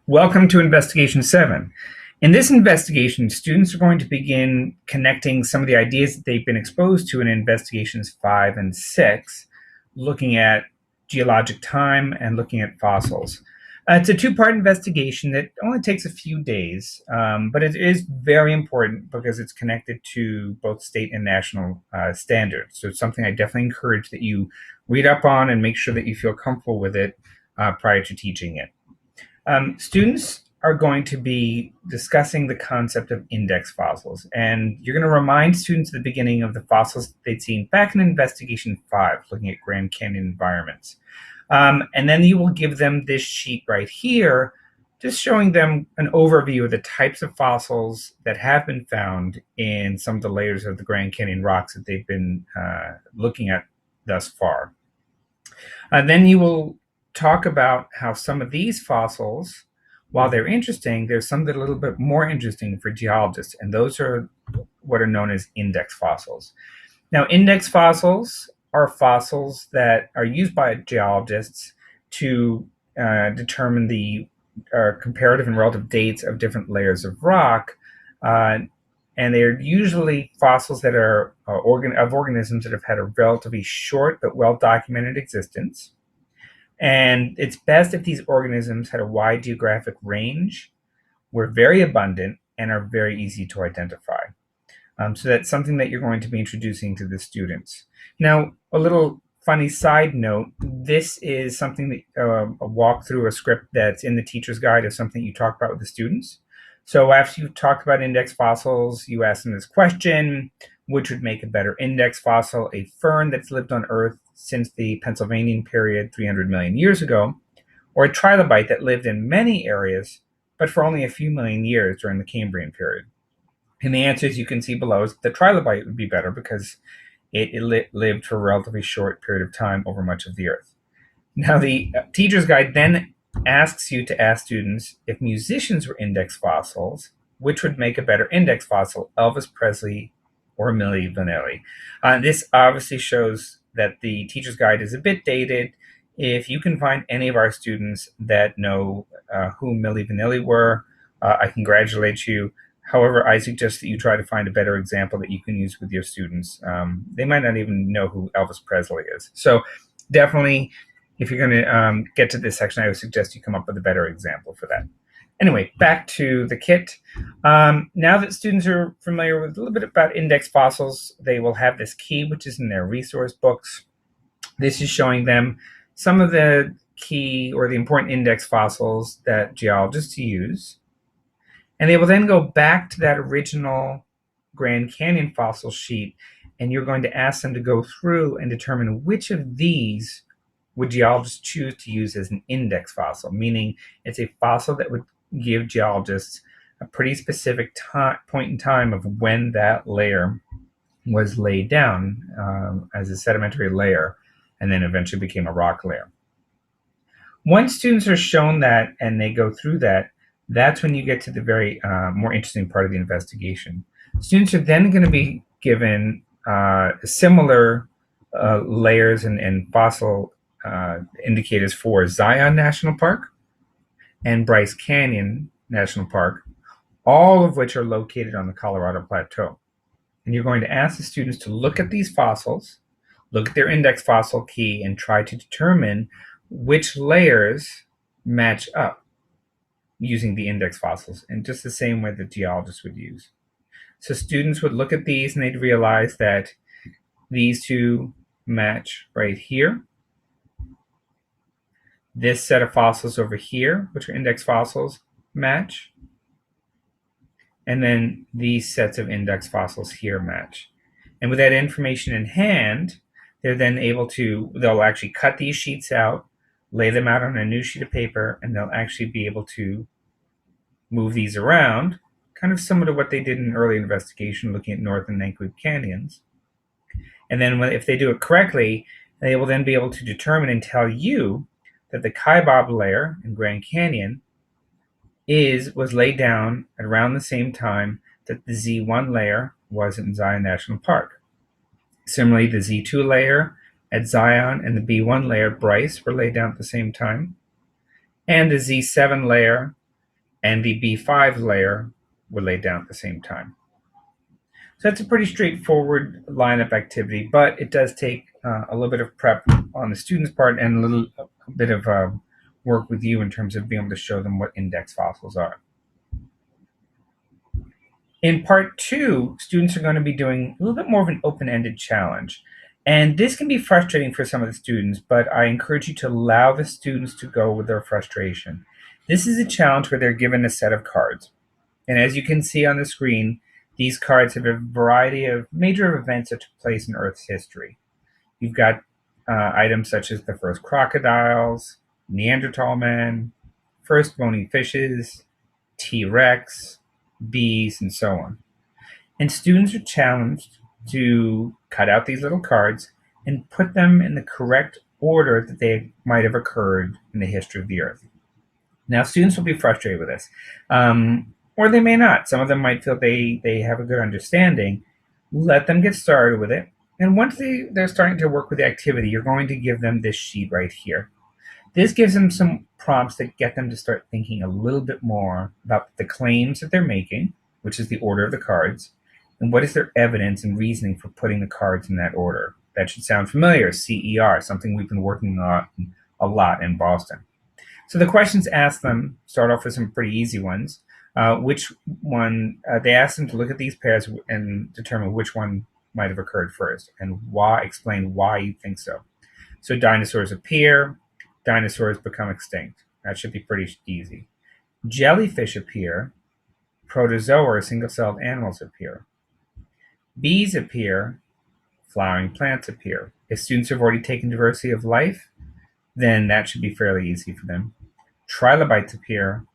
Welcome to Investigation 7. In this investigation, students are going to begin connecting some of the ideas that they've been exposed to in Investigations 5 and 6, looking at geologic time and looking at fossils. It's a two-part investigation that only takes a few days, but it is very important because it's connected to both state and national standards. So it's something I definitely encourage that you read up on and make sure that you feel comfortable with it prior to teaching it. Students are going to be discussing the concept of index fossils, and you're going to remind students at the beginning of the fossils that they'd seen back in Investigation 5, looking at Grand Canyon environments. And then you will give them this sheet right here, just showing them an overview of the types of fossils that have been found in some of the layers of the Grand Canyon rocks that they've been looking at thus far. Then you will talk about how some of these fossils, while they're interesting, there's some that are a little bit more interesting for geologists, and those are what are known as index fossils. Now, index fossils are fossils that are used by geologists to determine the comparative and relative dates of different layers of rock, and they're usually fossils that are of organisms that have had a relatively short but well-documented existence. And it's best if these organisms had a wide geographic range, were very abundant, and are very easy to identify. So that's something that you're going to be introducing to the students. Now, a little funny side note, this is something that a walkthrough, a script that's in the teacher's guide is something you talk about with the students. So after you've talked about index fossils, you ask them this question: which would make a better index fossil, a fern that's lived on Earth since the Pennsylvanian period 300 million years ago, or a trilobite that lived in many areas, but for only a few million years during the Cambrian period? And the answers you can see below is the trilobite would be better because it lived for a relatively short period of time over much of the Earth. Now, the teacher's guide then asks you to ask students, if musicians were index fossils, which would make a better index fossil, Elvis Presley or Milli Vanilli? This obviously shows that the teacher's guide is a bit dated. If you can find any of our students that know who Milli Vanilli were, I congratulate you. However, I suggest that you try to find a better example that you can use with your students. They might not even know who Elvis Presley is. So definitely, if you're going to get to this section, I would suggest you come up with a better example for that. Anyway, back to the kit. Now that students are familiar with a little bit about index fossils, they will have this key, which is in their resource books. This is showing them some of the key or the important index fossils that geologists use. And they will then go back to that original Grand Canyon fossil sheet, and you're going to ask them to go through and determine which of these would geologists choose to use as an index fossil, meaning it's a fossil that would give geologists a pretty specific point in time of when that layer was laid down as a sedimentary layer and then eventually became a rock layer. Once students are shown that and they go through that, that's when you get to the very more interesting part of the investigation. Students are then going to be given similar layers and fossil indicators for Zion National Park and Bryce Canyon National Park, all of which are located on the Colorado Plateau. And you're going to ask the students to look at these fossils, look at their index fossil key, and try to determine which layers match up using the index fossils in just the same way that geologists would use. So students would look at these and they'd realize that these two match right here. This set of fossils over here, which are index fossils, match. And then these sets of index fossils here match. And with that information in hand, they're then able to, they'll actually cut these sheets out, lay them out on a new sheet of paper, and they'll actually be able to move these around, kind of similar to what they did in early investigation looking at North and Nankook Canyons. And then if they do it correctly, they will then be able to determine and tell you that the Kaibab layer in Grand Canyon was laid down at around the same time that the Z1 layer was in Zion National Park. Similarly, the Z2 layer at Zion and the B1 layer at Bryce were laid down at the same time. And the Z7 layer and the B5 layer were laid down at the same time. So that's a pretty straightforward lineup activity, but it does take a little bit of prep on the student's part and a bit of work with you in terms of being able to show them what index fossils are. In part 2, students are going to be doing a little bit more of an open-ended challenge. And this can be frustrating for some of the students, but I encourage you to allow the students to go with their frustration. This is a challenge where they're given a set of cards. And as you can see on the screen, these cards have a variety of major events that took place in Earth's history. You've got items such as the first crocodiles, Neanderthal men, first bony fishes, T-Rex, bees, and so on. And students are challenged to cut out these little cards and put them in the correct order that they might have occurred in the history of the Earth. Now, students will be frustrated with this, or they may not. Some of them might feel they have a good understanding. Let them get started with it. And once they're starting to work with the activity, you're going to give them this sheet right here. This gives them some prompts that get them to start thinking a little bit more about the claims that they're making, which is the order of the cards, and what is their evidence and reasoning for putting the cards in that order. That should sound familiar, CER, something we've been working on a lot in Boston. So the questions asked them start off with some pretty easy ones. They asked them to look at these pairs and determine which one might have occurred first and explain why you think so. So dinosaurs appear, dinosaurs become extinct. That should be pretty easy. Jellyfish appear, protozoa or single-celled animals appear. Bees appear, flowering plants appear. If students have already taken diversity of life, then that should be fairly easy for them. Trilobites appear,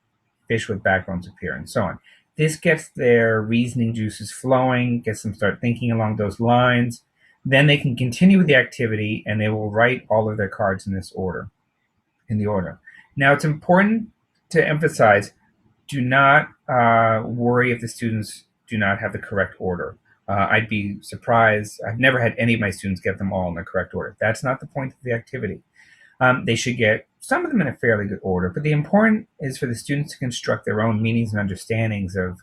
fish with backbones appear, and so on. This gets their reasoning juices flowing, gets them start thinking along those lines. Then they can continue with the activity and they will write all of their cards in the order. Now, it's important to emphasize, do not worry if the students do not have the correct order. I'd be surprised. I've never had any of my students get them all in the correct order. That's not the point of the activity. They should get some of them in a fairly good order, but the important is for the students to construct their own meanings and understandings of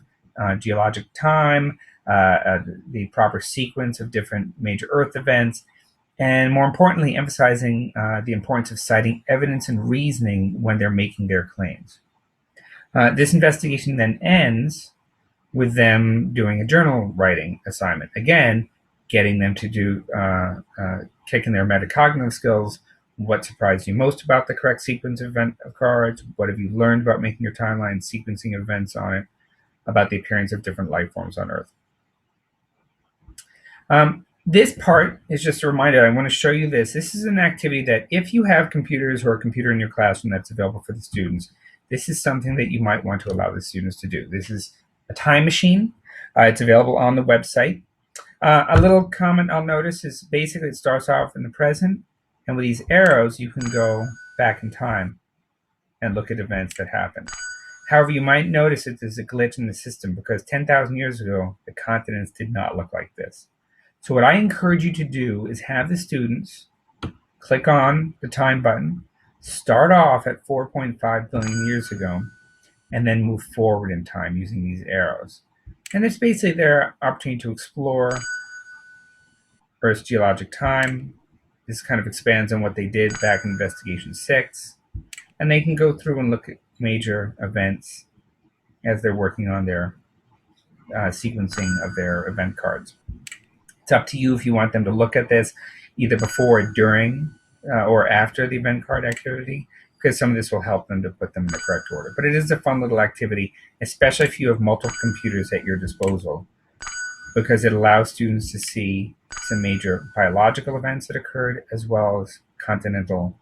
geologic time, the proper sequence of different major Earth events, and more importantly, emphasizing the importance of citing evidence and reasoning when they're making their claims. This investigation then ends with them doing a journal writing assignment. Again, getting them to do, kicking their metacognitive skills. What surprised you most about the correct sequence of cards? What have you learned about making your timeline, sequencing events on it, about the appearance of different life forms on Earth? This part is just a reminder. I want to show you this. This is an activity that if you have computers or a computer in your classroom that's available for the students, this is something that you might want to allow the students to do. This is a time machine. It's available on the website. A little comment I'll notice is basically it starts off in the present, and with these arrows, you can go back in time and look at events that happened. However, you might notice that there's a glitch in the system because 10,000 years ago, the continents did not look like this. So what I encourage you to do is have the students click on the time button, start off at 4.5 billion years ago, and then move forward in time using these arrows. And it's basically their opportunity to explore Earth's geologic time. This kind of expands on what they did back in Investigation 6. And they can go through and look at major events as they're working on their sequencing of their event cards. It's up to you if you want them to look at this either before, during, or after the event card activity, because some of this will help them to put them in the correct order. But it is a fun little activity, especially if you have multiple computers at your disposal, because it allows students to see some major biological events that occurred, as well as continental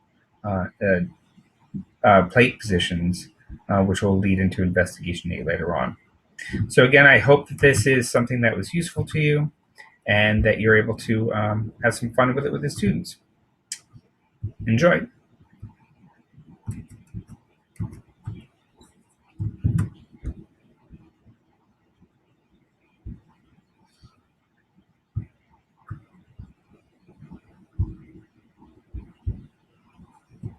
plate positions, which will lead into Investigation 8 later on. So again, I hope that this is something that was useful to you and that you're able to have some fun with it with the students. Enjoy.